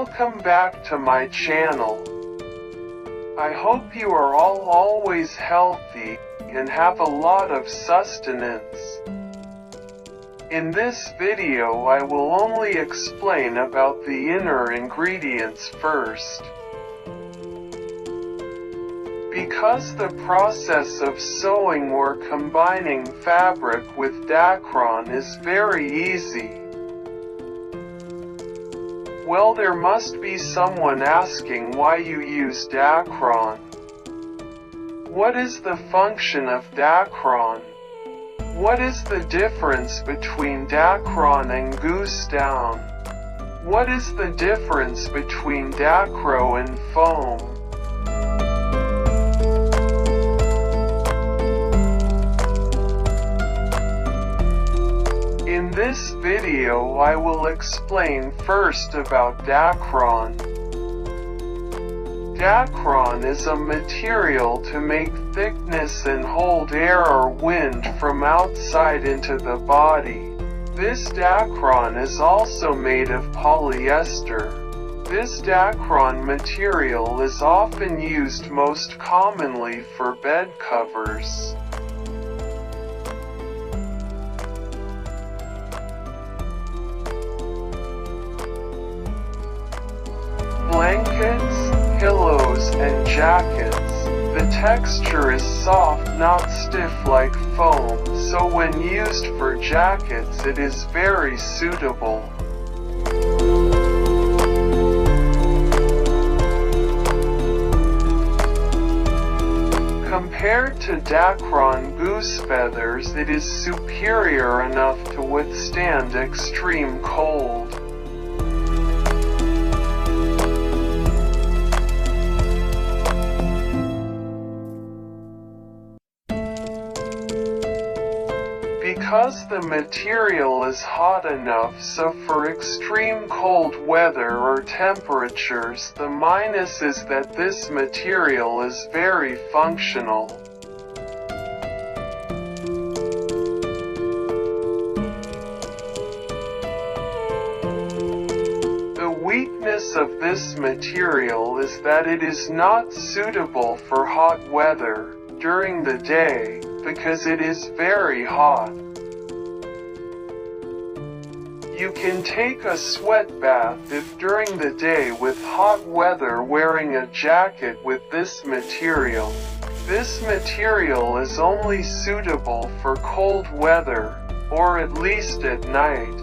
Welcome back to my channel. I hope you are all always healthy and have a lot of sustenance. In this video I will only explain about the inner ingredients first. Because the process of sewing or combining fabric with dacron is very easy. Well, there must be someone asking why you use dacron. What is the function of dacron? What is the difference between dacron and goose down? What is the difference between dacro and foam? In this video I will explain first about dacron. Dacron is a material to make thickness and hold air or wind from outside into the body. This dacron is also made of polyester. This dacron material is often used most commonly for bed covers. Blankets, pillows, and jackets. The texture is soft, not stiff like foam, so when used for jackets it is very suitable. Compared to dacron goose feathers, it is superior enough to withstand extreme cold. Because the material is hot enough so for extreme cold weather or temperatures, the minus is that this material is very functional. The weakness of this material is that it is not suitable for hot weather during the day, because it is very hot. You can take a sweat bath if during the day with hot weather wearing a jacket with this material. This material is only suitable for cold weather, or at least at night.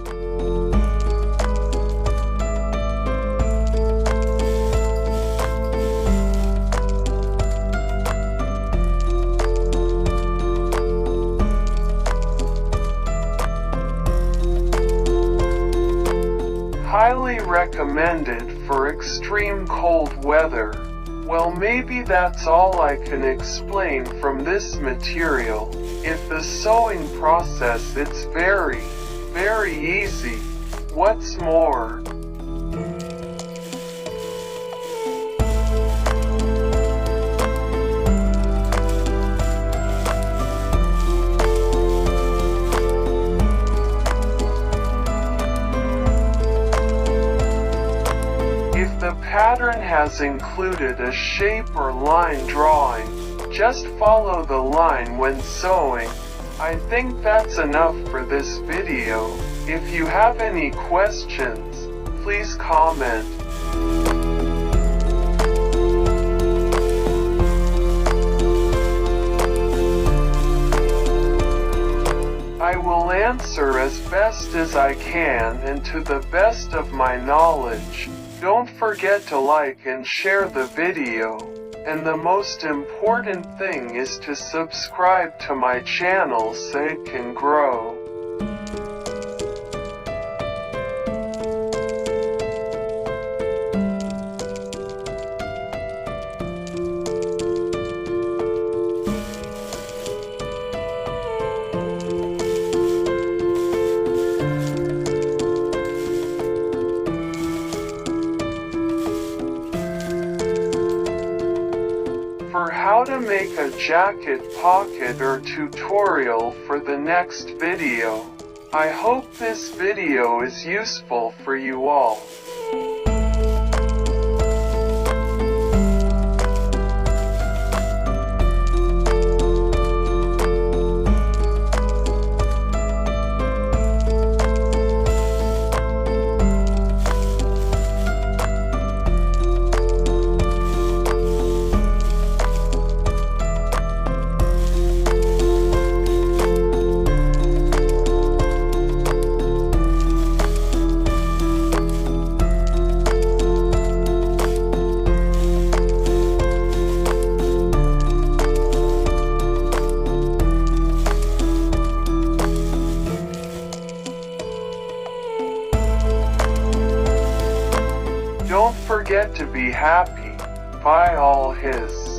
Highly recommended for extreme cold weather. Well, maybe that's all I can explain from this material. If the sewing process, it's very easy. What's more? The pattern has included a shape or line drawing. Just follow the line when sewing. I think that's enough for this video. If you have any questions, please comment. I will answer as best as I can and to the best of my knowledge. Don't forget to like and share the video, and the most important thing is to subscribe to my channel so it can grow. For how to make a jacket pocket or tutorial for the next video. I hope this video is useful for you all. get to be happy, by all his